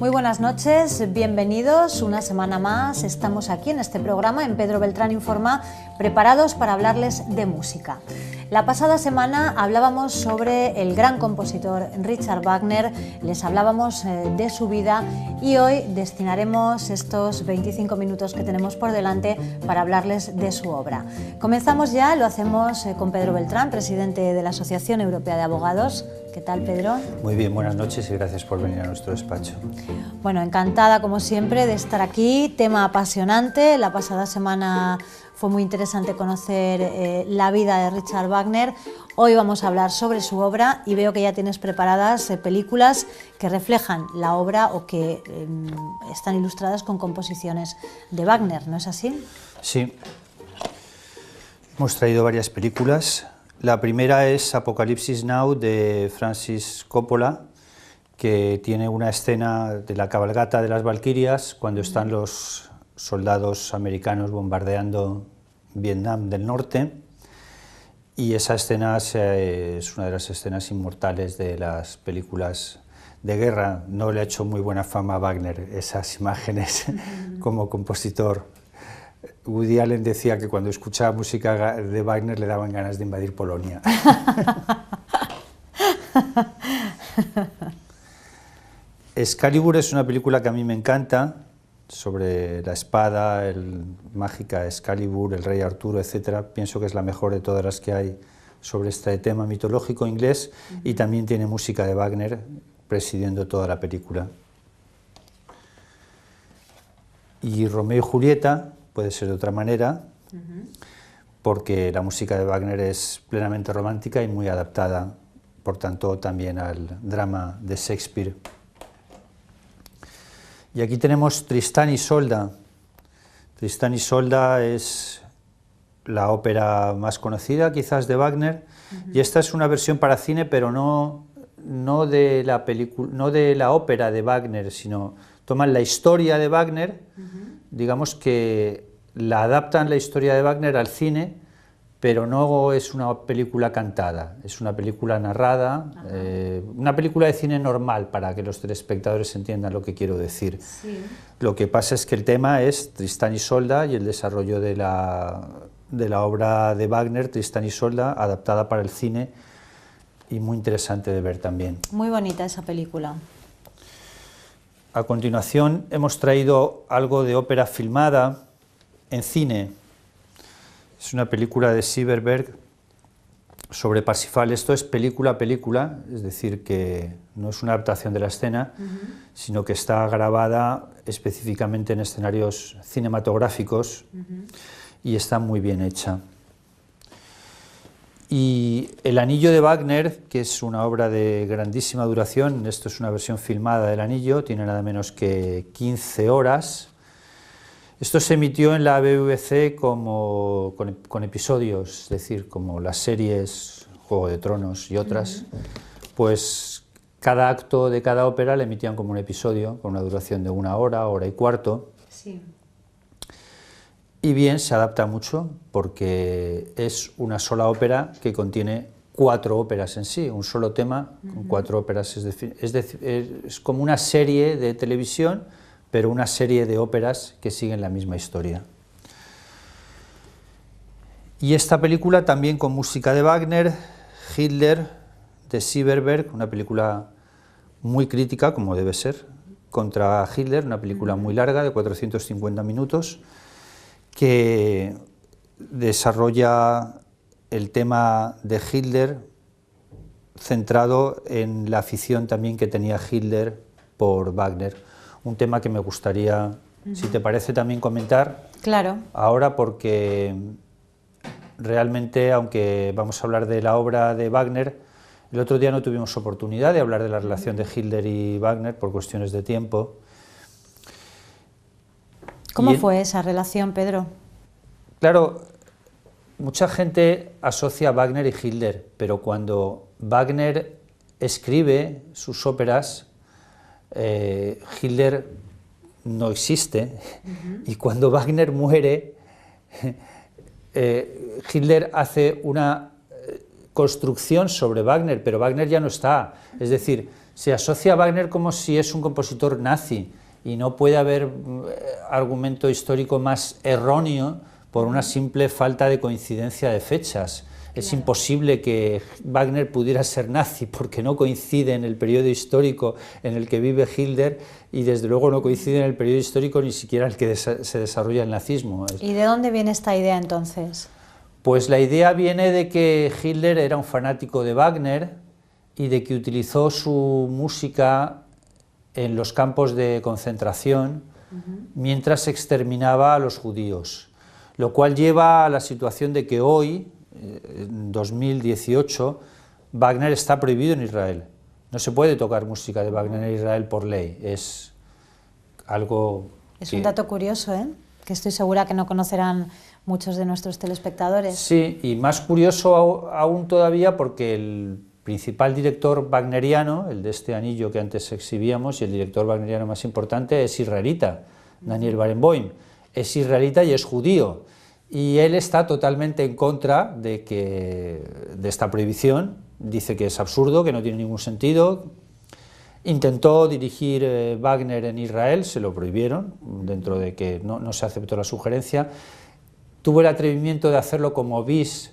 Muy buenas noches, bienvenidos una semana más. Estamos aquí en este programa, en Pedro Beltrán Informa, preparados para hablarles de música. La pasada semana hablábamos sobre el gran compositor Richard Wagner, les hablábamos de su vida y hoy destinaremos estos 25 minutos que tenemos por delante para hablarles de su obra. Comenzamos ya, lo hacemos con Pedro Beltrán, presidente de la Asociación Europea de Abogados. ¿Qué tal, Pedro? Muy bien, buenas noches y gracias por venir a nuestro despacho. Bueno, encantada como siempre de estar aquí, tema apasionante. La pasada semana fue muy interesante conocer la vida de Richard Wagner. Hoy vamos a hablar sobre su obra y veo que ya tienes preparadas películas que reflejan la obra o que están ilustradas con composiciones de Wagner, ¿no es así? Sí, hemos traído varias películas. La primera es Apocalipsis Now de Francis Coppola, que tiene una escena de la cabalgata de las Valquirias cuando están los soldados americanos bombardeando Vietnam del Norte, y esa escena es una de las escenas inmortales de las películas de guerra. No le ha hecho muy buena fama a Wagner esas imágenes como compositor. Woody Allen decía que cuando escuchaba música de Wagner le daban ganas de invadir Polonia. Excalibur es una película que a mí me encanta, sobre la espada mágica Excalibur, el rey Arturo, etc. Pienso que es la mejor de todas las que hay sobre este tema mitológico inglés, y también tiene música de Wagner presidiendo toda la película. Y Romeo y Julieta puede ser de otra manera, porque la música de Wagner es plenamente romántica y muy adaptada, por tanto, también al drama de Shakespeare. Y aquí tenemos Tristán y Isolda. Tristán y Isolda es la ópera más conocida, quizás, de Wagner, y esta es una versión para cine, pero no de la ópera de Wagner, sino toman la historia de Wagner, digamos que la adaptan la historia de Wagner al cine, pero no es una película cantada, es una película narrada, una película de cine normal, para que los telespectadores entiendan lo que quiero decir. Sí. Lo que pasa es que el tema es Tristán y Isolda y el desarrollo de la obra de Wagner, Tristán y Isolda, adaptada para el cine, y muy interesante de ver también. Muy bonita esa película. A continuación hemos traído algo de ópera filmada en cine. Es una película de Sieberberg sobre Parsifal. Esto es película a película, es decir, que no es una adaptación de la escena, sino que está grabada específicamente en escenarios cinematográficos, y está muy bien hecha. Y El Anillo de Wagner, que es una obra de grandísima duración, esto es una versión filmada del Anillo, tiene nada menos que 15 horas. Esto se emitió en la BBC con episodios, es decir, como las series Juego de Tronos y otras, pues cada acto de cada ópera le emitían como un episodio, con una duración de 1 hora, hora y cuarto. Sí. Y bien, se adapta mucho, porque es una sola ópera que contiene 4 óperas en sí, un solo tema con 4 óperas, es como una serie de televisión, pero una serie de óperas que siguen la misma historia. Y esta película también con música de Wagner, Hitler, de Sieberberg, una película muy crítica, como debe ser, contra Hitler, una película muy larga, de 450 minutos, que desarrolla el tema de Hitler, centrado en la afición también que tenía Hitler por Wagner. Un tema que me gustaría, si te parece, también comentar. Claro. Ahora, porque realmente, aunque vamos a hablar de la obra de Wagner, el otro día no tuvimos oportunidad de hablar de la relación de Hitler y Wagner por cuestiones de tiempo. ¿Cómo fue esa relación, Pedro? Claro, mucha gente asocia a Wagner y Hitler, pero cuando Wagner escribe sus óperas, Hitler no existe, y cuando Wagner muere, Hitler hace una construcción sobre Wagner, pero Wagner ya no está. Es decir, se asocia a Wagner como si es un compositor nazi, y no puede haber argumento histórico más erróneo por una simple falta de coincidencia de fechas. Es imposible que Wagner pudiera ser nazi porque no coincide en el periodo histórico en el que vive Hitler, y desde luego no coincide en el periodo histórico ni siquiera en el que se desarrolla el nazismo. ¿Y de dónde viene esta idea entonces? Pues la idea viene de que Hitler era un fanático de Wagner y de que utilizó su música en los campos de concentración mientras se exterminaba a los judíos, lo cual lleva a la situación de que hoy, en 2018, Wagner está prohibido en Israel. No se puede tocar música de Wagner en Israel por ley. Es algo... Es un dato curioso, ¿eh? Que estoy segura que no conocerán muchos de nuestros telespectadores. Sí, y más curioso aún todavía porque el principal director wagneriano, el de este anillo que antes exhibíamos, y el director wagneriano más importante es israelita, Daniel Barenboim. Es israelita y es judío. Y él está totalmente en contra de esta prohibición, dice que es absurdo, que no tiene ningún sentido. Intentó dirigir Wagner en Israel, se lo prohibieron, dentro de que no se aceptó la sugerencia. Tuvo el atrevimiento de hacerlo como bis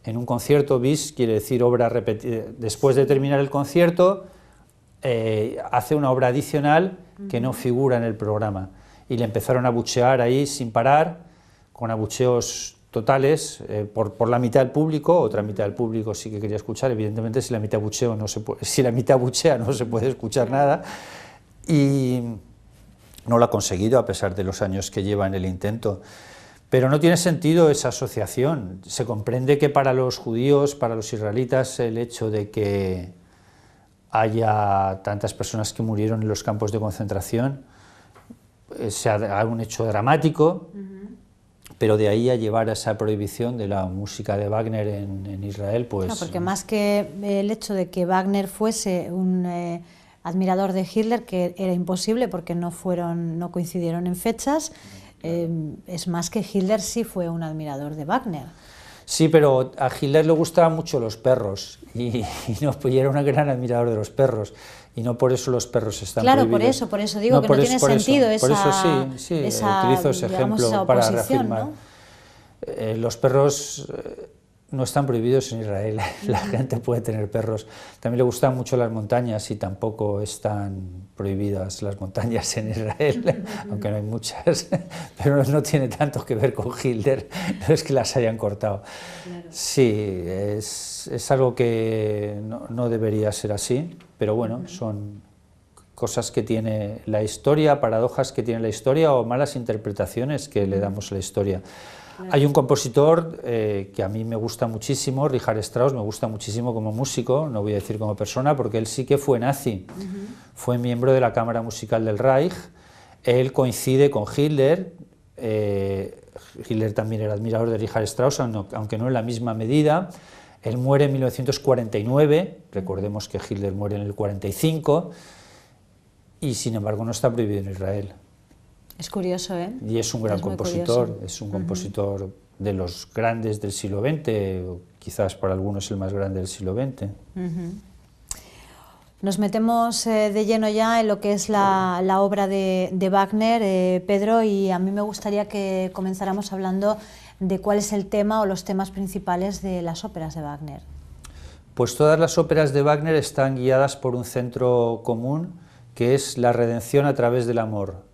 en un concierto. Bis quiere decir obra repetida. Después de terminar el concierto, hace una obra adicional que no figura en el programa. Y le empezaron a abuchear ahí sin parar, con abucheos totales, por la mitad del público. Otra mitad del público sí que quería escuchar. Evidentemente, si la mitad abuchea no se puede escuchar nada. Y no lo ha conseguido, a pesar de los años que lleva en el intento. Pero no tiene sentido esa asociación. Se comprende que para los judíos, para los israelitas, el hecho de que haya tantas personas que murieron en los campos de concentración sea un hecho dramático, pero de ahí a llevar a esa prohibición de la música de Wagner en Israel, pues... No, porque más que el hecho de que Wagner fuese un admirador de Hitler, que era imposible porque no coincidieron en fechas, es más que Hitler sí fue un admirador de Wagner. Sí, pero a Hitler le gustaban mucho los perros y era un gran admirador de los perros, y no por eso los perros están prohibidos. Claro, por eso digo que no tiene sentido esa utilizo ese ejemplo para reafirmar. ¿No? Los perros no están prohibidos en Israel, la gente puede tener perros. También le gustan mucho las montañas y tampoco están prohibidas las montañas en Israel, aunque no hay muchas, pero no tiene tanto que ver con Hitler, no es que las hayan cortado. Claro. Sí, es algo que no debería ser así, pero bueno, son cosas que tiene la historia, paradojas que tiene la historia o malas interpretaciones que le damos a la historia. Claro. Hay un compositor que a mí me gusta muchísimo, Richard Strauss, me gusta muchísimo como músico, no voy a decir como persona, porque él sí que fue nazi, fue miembro de la Cámara Musical del Reich, él coincide con Hitler, Hitler también era admirador de Richard Strauss, aunque no en la misma medida. Él muere en 1949, recordemos que Hitler muere en el 45, y sin embargo no está prohibido en Israel. Es curioso, ¿eh? Y es un gran compositor, es un compositor de los grandes del siglo XX, o quizás para algunos el más grande del siglo XX. Nos metemos de lleno ya en lo que es la obra de Wagner, Pedro, y a mí me gustaría que comenzáramos hablando de cuál es el tema o los temas principales de las óperas de Wagner. Pues todas las óperas de Wagner están guiadas por un centro común, que es la redención a través del amor.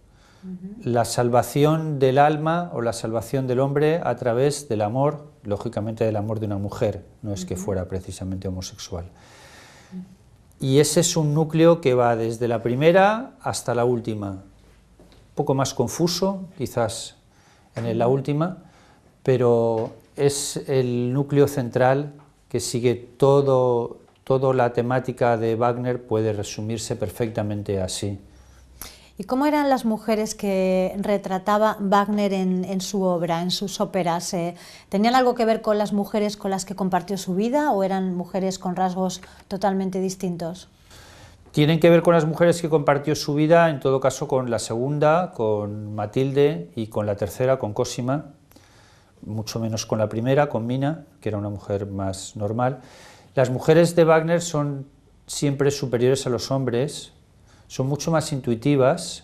La salvación del alma o la salvación del hombre a través del amor, lógicamente del amor de una mujer, no es que fuera precisamente homosexual. Y ese es un núcleo que va desde la primera hasta la última, un poco más confuso quizás en la última, pero es el núcleo central que sigue toda la temática de Wagner, puede resumirse perfectamente así. ¿Y cómo eran las mujeres que retrataba Wagner en su obra, en sus óperas? ¿Tenían algo que ver con las mujeres con las que compartió su vida o eran mujeres con rasgos totalmente distintos? Tienen que ver con las mujeres que compartió su vida, en todo caso con la segunda, con Matilde, y con la tercera, con Cosima, mucho menos con la primera, con Mina, que era una mujer más normal. Las mujeres de Wagner son siempre superiores a los hombres, son mucho más intuitivas,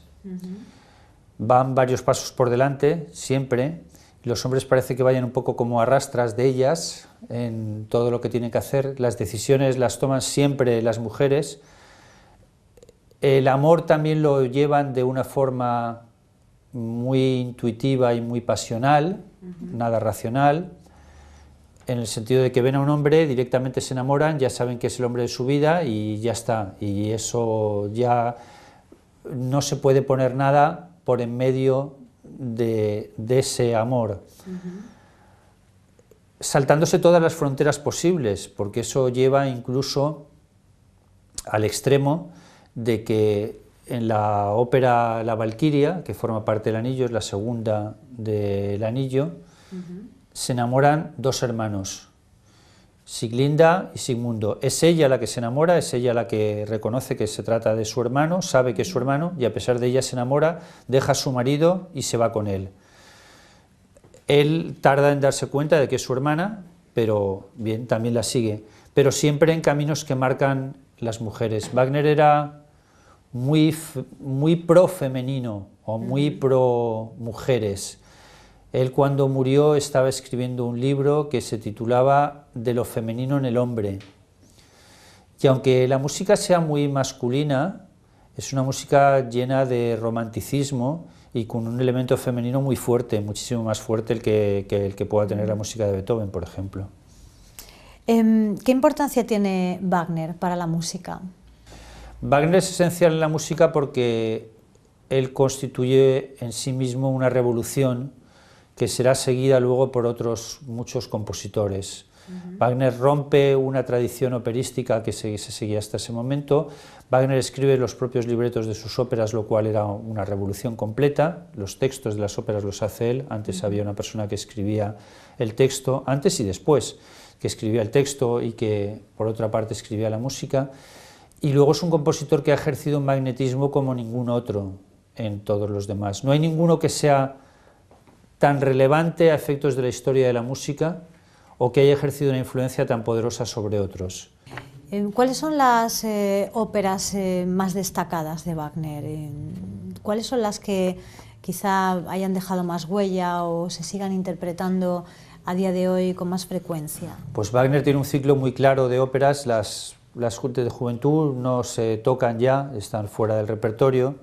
van varios pasos por delante, siempre, y los hombres parece que vayan un poco como a rastras de ellas en todo lo que tienen que hacer, las decisiones las toman siempre las mujeres, el amor también lo llevan de una forma muy intuitiva y muy pasional, nada racional, en el sentido de que ven a un hombre, directamente se enamoran, ya saben que es el hombre de su vida y ya está, y eso ya no se puede poner nada por en medio de ese amor, saltándose todas las fronteras posibles, porque eso lleva incluso al extremo de que en la ópera La Valquiria, que forma parte del Anillo, es la segunda del Anillo, se enamoran dos hermanos, Siglinda y Sigmundo. Es ella la que se enamora, es ella la que reconoce que se trata de su hermano, sabe que es su hermano y a pesar de ella se enamora, deja a su marido y se va con él. Él tarda en darse cuenta de que es su hermana, pero bien, también la sigue, pero siempre en caminos que marcan las mujeres. Wagner era muy pro femenino o muy pro mujeres. Él cuando murió estaba escribiendo un libro que se titulaba De lo femenino en el hombre. Y aunque la música sea muy masculina, es una música llena de romanticismo y con un elemento femenino muy fuerte, muchísimo más fuerte el que pueda tener la música de Beethoven, por ejemplo. ¿Qué importancia tiene Wagner para la música? Wagner es esencial en la música porque él constituye en sí mismo una revolución que será seguida luego por otros muchos compositores. Wagner rompe una tradición operística que se seguía hasta ese momento. Wagner escribe los propios libretos de sus óperas, lo cual era una revolución completa. Los textos de las óperas los hace él. Antes había una persona que escribía el texto, antes y después, que escribía el texto y que por otra parte escribía la música. Y luego es un compositor que ha ejercido un magnetismo como ningún otro en todos los demás. No hay ninguno que sea tan relevante a efectos de la historia de la música o que haya ejercido una influencia tan poderosa sobre otros. ¿Cuáles son las óperas más destacadas de Wagner? ¿Cuáles son las que quizá hayan dejado más huella o se sigan interpretando a día de hoy con más frecuencia? Pues Wagner tiene un ciclo muy claro de óperas, las de juventud no se tocan ya, están fuera del repertorio.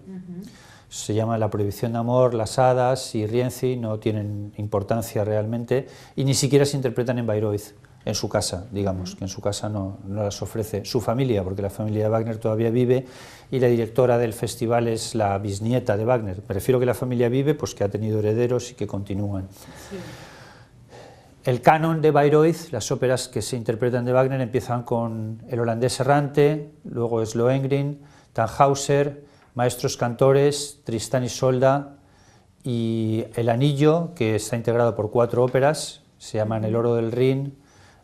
Se llama La prohibición de amor, Las hadas y Rienzi, no tienen importancia realmente y ni siquiera se interpretan en Bayreuth, en su casa, digamos, que en su casa no las ofrece su familia, porque la familia de Wagner todavía vive y la directora del festival es la bisnieta de Wagner. Prefiero que la familia vive, pues que ha tenido herederos y que continúan. Sí. El canon de Bayreuth, las óperas que se interpretan de Wagner empiezan con El holandés errante, luego es Lohengrin, Tannhäuser, Maestros cantores, Tristán y Isolda y El Anillo, que está integrado por 4 óperas, se llaman El oro del Rin,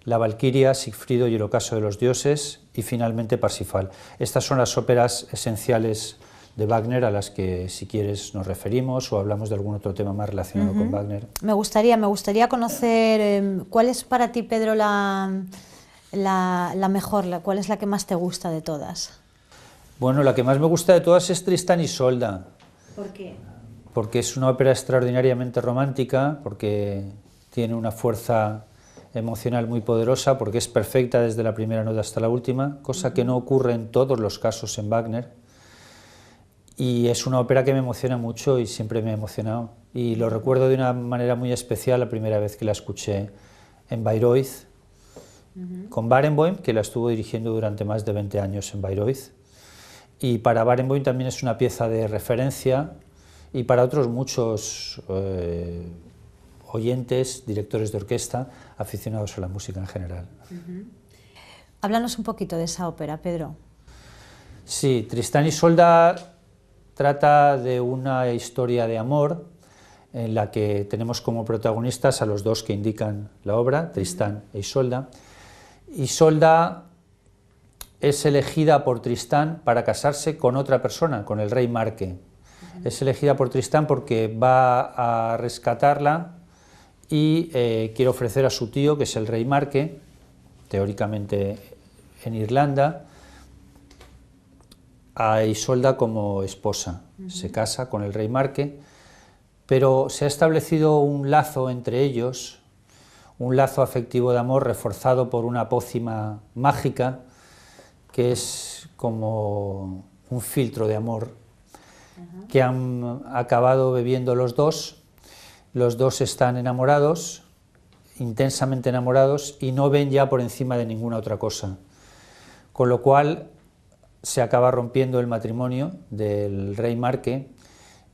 La Valquiria, Sigfrido y El ocaso de los dioses y finalmente Parsifal. Estas son las óperas esenciales de Wagner a las que, si quieres, nos referimos o hablamos de algún otro tema más relacionado con Wagner. Me gustaría conocer cuál es para ti, Pedro, la mejor, cuál es la que más te gusta de todas. Bueno, la que más me gusta de todas es Tristán y Isolda. ¿Por qué? Porque es una ópera extraordinariamente romántica, porque tiene una fuerza emocional muy poderosa, porque es perfecta desde la primera nota hasta la última, cosa que no ocurre en todos los casos en Wagner. Y es una ópera que me emociona mucho y siempre me ha emocionado. Y lo recuerdo de una manera muy especial la primera vez que la escuché en Bayreuth, con Barenboim, que la estuvo dirigiendo durante más de 20 años en Bayreuth. Y para Barenboim también es una pieza de referencia y para otros muchos oyentes, directores de orquesta, aficionados a la música en general. Háblanos un poquito de esa ópera, Pedro. Sí, Tristán y Isolda trata de una historia de amor en la que tenemos como protagonistas a los dos que indican la obra, Tristán e Isolda. Isolda es elegida por Tristán para casarse con otra persona, con el rey Marque. Es elegida por Tristán porque va a rescatarla y quiere ofrecer a su tío, que es el rey Marque, teóricamente en Irlanda, a Isolda como esposa. Se casa con el rey Marque, pero se ha establecido un lazo entre ellos, un lazo afectivo de amor reforzado por una pócima mágica que es como un filtro de amor que han acabado bebiendo los dos. Los dos están enamorados, intensamente enamorados, y no ven ya por encima de ninguna otra cosa, con lo cual se acaba rompiendo el matrimonio del rey Marque.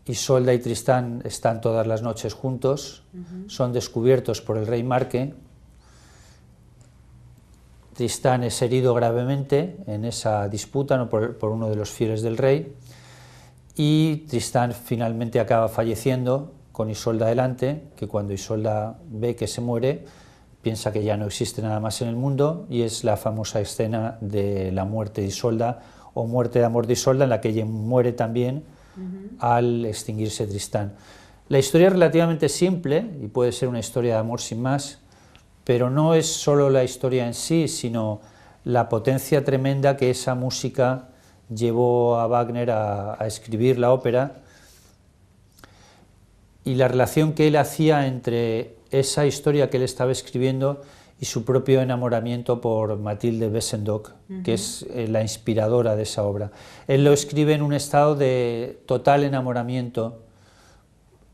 Isolda y Tristán están todas las noches juntos, son descubiertos por el rey Marque. Tristán es herido gravemente en esa disputa, ¿no?, por uno de los fieles del rey, y Tristán finalmente acaba falleciendo con Isolda delante, que cuando Isolda ve que se muere, piensa que ya no existe nada más en el mundo, y es la famosa escena de la muerte de Isolda, o muerte de amor de Isolda, en la que ella muere también al extinguirse Tristán. La historia es relativamente simple, y puede ser una historia de amor sin más, pero no es solo la historia en sí, sino la potencia tremenda que esa música llevó a Wagner a escribir la ópera, y la relación que él hacía entre esa historia que él estaba escribiendo y su propio enamoramiento por Mathilde Wesendonck, que es la inspiradora de esa obra. Él lo escribe en un estado de total enamoramiento,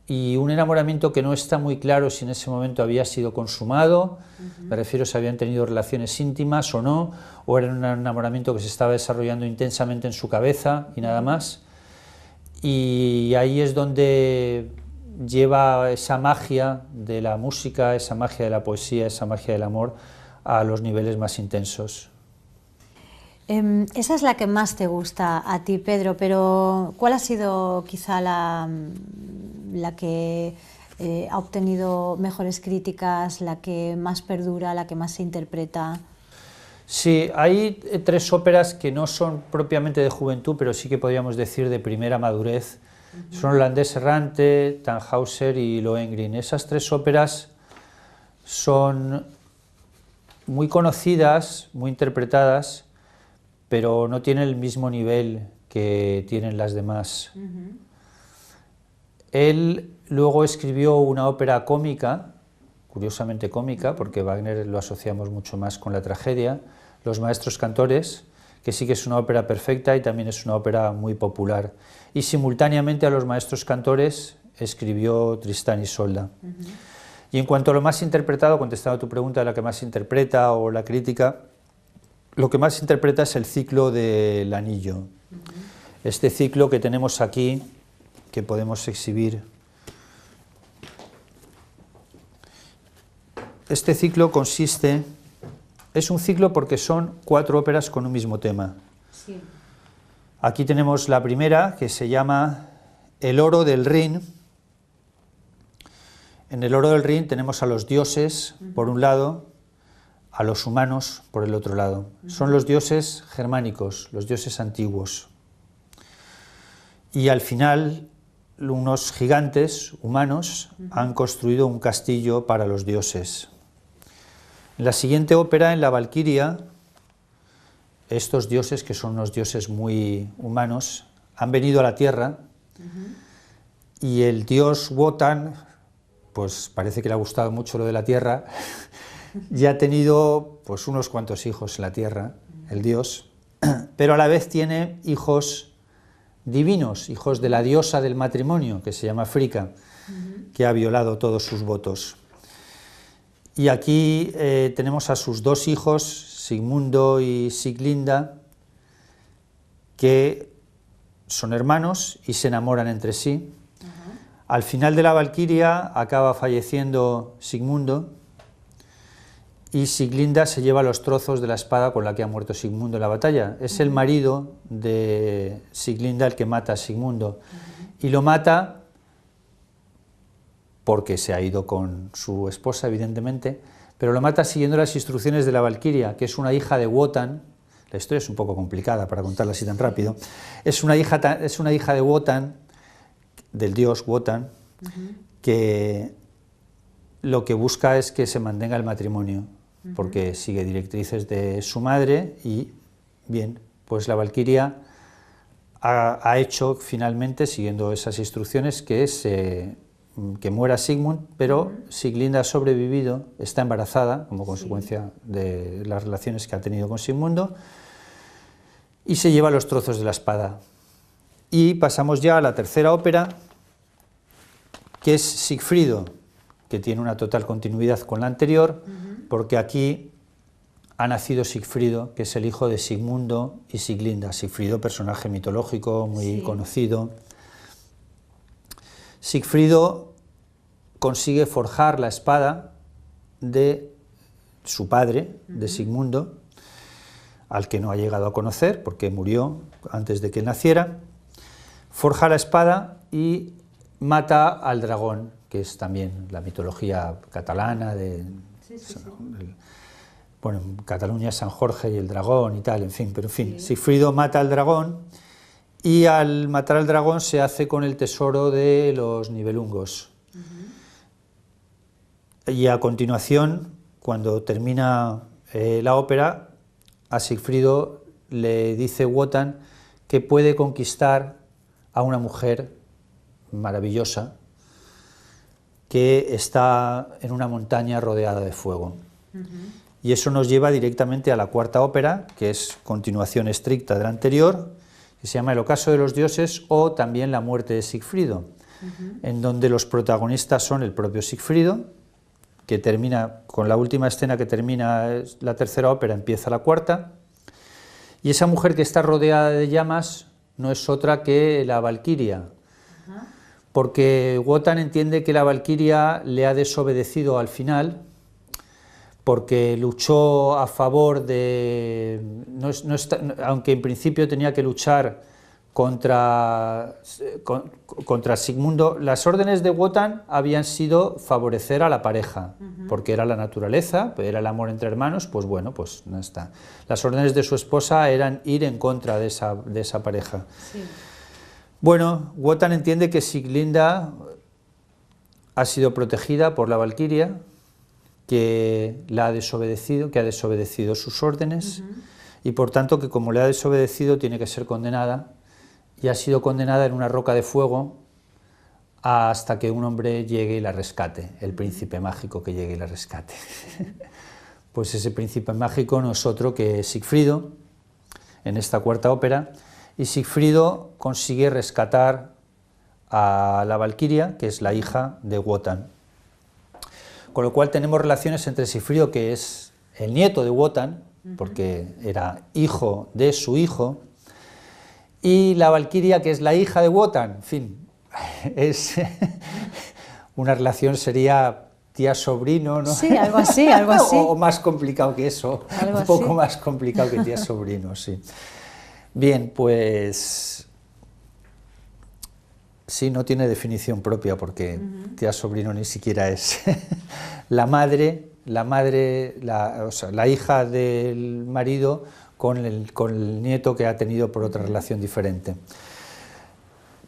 y un enamoramiento que no está muy claro si en ese momento había sido consumado, me refiero si habían tenido relaciones íntimas o no, o era un enamoramiento que se estaba desarrollando intensamente en su cabeza y nada más. Y ahí es donde lleva esa magia de la música, esa magia de la poesía, esa magia del amor a los niveles más intensos. Esa es la que más te gusta a ti, Pedro, pero ¿cuál ha sido quizá la que ha obtenido mejores críticas, la que más perdura, la que más se interpreta? Sí, hay tres óperas que no son propiamente de juventud, pero sí que podríamos decir de primera madurez. Son Landés errante, Tannhäuser y Lohengrin. Esas tres óperas son muy conocidas, muy interpretadas, pero no tienen el mismo nivel que tienen las demás. Él luego escribió una ópera cómica, curiosamente cómica, porque Wagner lo asociamos mucho más con la tragedia, Los maestros cantores, que sí que es una ópera perfecta y también es una ópera muy popular. Y simultáneamente a Los maestros cantores escribió Tristán y Isolda. Y en cuanto a lo más interpretado, contestando a tu pregunta de la que más se interpreta o la crítica, lo que más se interpreta es el ciclo del anillo. Este ciclo que tenemos aquí, que podemos exhibir. Este ciclo consiste, es un ciclo porque son 4 óperas con un mismo tema. Sí. Aquí tenemos la primera, que se llama El oro del Rin. En el oro del Rin tenemos a los dioses por un lado, a los humanos por el otro lado. Son los dioses germánicos, los dioses antiguos. Y al final, unos gigantes humanos han construido un castillo para los dioses. En la siguiente ópera, en la Valquiria, estos dioses, que son unos dioses muy humanos, han venido a la tierra, y el dios Wotan, pues parece que le ha gustado mucho lo de la tierra, ya ha tenido pues unos cuantos hijos en la tierra, el dios, pero a la vez tiene hijos divinos, hijos de la diosa del matrimonio, que se llama Fricka, que ha violado todos sus votos. Y aquí tenemos a sus 2 hijos, Sigmundo y Siglinda, que son hermanos y se enamoran entre sí. Al final de la Valquiria acaba falleciendo Sigmundo, y Siglinda se lleva los trozos de la espada con la que ha muerto Sigmundo en la batalla. Es el marido de Siglinda el que mata a Sigmundo, y lo mata porque se ha ido con su esposa, evidentemente, pero lo mata siguiendo las instrucciones de la Valquiria, que es una hija de Wotan. La historia es un poco complicada para contarla así tan rápido. Es una hija de Wotan, del dios Wotan, que lo que busca es que se mantenga el matrimonio, porque sigue directrices de su madre, y bien, pues la Valquiria ha hecho finalmente, siguiendo esas instrucciones, que muera Sigmund, pero Siglinda ha sobrevivido, está embarazada como consecuencia de las relaciones que ha tenido con Sigmundo, y se lleva los trozos de la espada. Y pasamos ya a la tercera ópera, que es Sigfrido, que tiene una total continuidad con la anterior, porque aquí ha nacido Sigfrido, que es el hijo de Sigmundo y Siglinda. Sigfrido, personaje mitológico muy conocido. Sigfrido consigue forjar la espada de su padre, de Sigmundo, al que no ha llegado a conocer porque murió antes de que naciera. Forja la espada y mata al dragón, que es también la mitología catalana bueno, en Cataluña San Jorge y el dragón y tal, en fin, pero en fin, Sigfrido mata al dragón, y al matar al dragón se hace con el tesoro de los Nibelungos. Y a continuación, cuando termina la ópera, a Sigfrido le dice Wotan que puede conquistar a una mujer maravillosa que está en una montaña rodeada de fuego. Y eso nos lleva directamente a la cuarta ópera, que es continuación estricta de la anterior, que se llama El ocaso de los dioses, o también La muerte de Sigfrido, en donde los protagonistas son el propio Sigfrido, que termina con la última escena, que termina la tercera ópera, empieza la cuarta, y esa mujer que está rodeada de llamas no es otra que la Valquiria, porque Wotan entiende que la Valquiria le ha desobedecido al final, porque luchó a favor de... aunque en principio tenía que luchar contra Sigmundo, las órdenes de Wotan habían sido favorecer a la pareja, porque era la naturaleza, era el amor entre hermanos, pues bueno, pues no está. Las órdenes de su esposa eran ir en contra de esa pareja. Bueno, Wotan entiende que Siglinda ha sido protegida por la Valquiria, que ha desobedecido sus órdenes, y por tanto que como le ha desobedecido tiene que ser condenada, y ha sido condenada en una roca de fuego hasta que un hombre llegue y la rescate, el príncipe mágico que llegue y la rescate. Pues ese príncipe mágico no es otro que Sigfrido, en esta cuarta ópera, y Sigfrido consigue rescatar a la Valquiria, que es la hija de Wotan. Con lo cual tenemos relaciones entre Sigfrido, que es el nieto de Wotan, porque era hijo de su hijo, y la Valquiria, que es la hija de Wotan. En fin, es una relación, sería tía-sobrino, ¿no? Sí, algo así, algo así. O más complicado que eso, algo un poco así. Más complicado que tía-sobrino, sí. Bien, pues... Sí, no tiene definición propia, porque tía-sobrino ni siquiera es. La hija del marido con el nieto que ha tenido por otra relación diferente.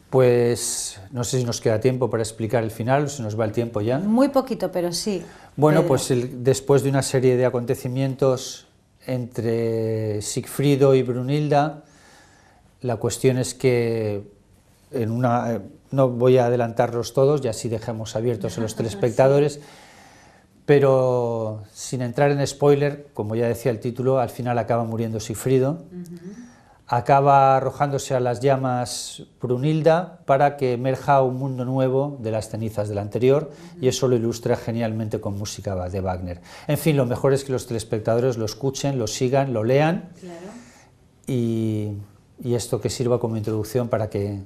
Pues no sé si nos queda tiempo para explicar el final, o se nos va el tiempo ya. Muy poquito, pero sí. Bueno, pues después de una serie de acontecimientos entre Sigfrido y Brunilda, la cuestión es que no voy a adelantarlos todos, y así dejamos abiertos a los telespectadores, pero sin entrar en spoiler, como ya decía el título, al final acaba muriendo Sigfrido, acaba arrojándose a las llamas Brunilda para que emerja un mundo nuevo de las cenizas del anterior, y eso lo ilustra genialmente con música de Wagner. En fin, lo mejor es que los telespectadores lo escuchen, lo sigan, lo lean, y esto que sirva como introducción para que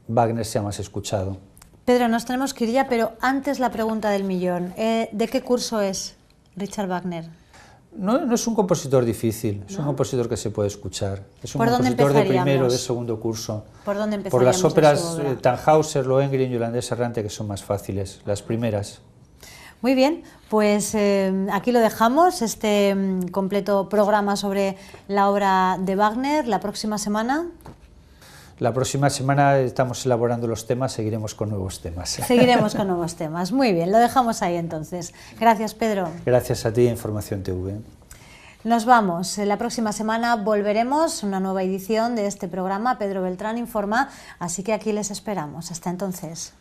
Wagner sea más escuchado. Pedro, nos tenemos que ir ya, pero antes la pregunta del millón. ¿De qué curso es Richard Wagner? No es un compositor difícil, es un compositor que se puede escuchar. Es un compositor de primero, de segundo curso. ¿Por dónde empezaríamos? Por las óperas Tannhäuser, Lohengrin y Holandés Errante, que son más fáciles, las primeras. Muy bien, pues aquí lo dejamos, este completo programa sobre la obra de Wagner. La próxima semana... La próxima semana estamos elaborando los temas, seguiremos con nuevos temas. Seguiremos con nuevos temas, muy bien, lo dejamos ahí entonces. Gracias, Pedro. Gracias a ti, Información TV. Nos vamos. La próxima semana volveremos, una nueva edición de este programa, Pedro Beltrán Informa, así que aquí les esperamos. Hasta entonces.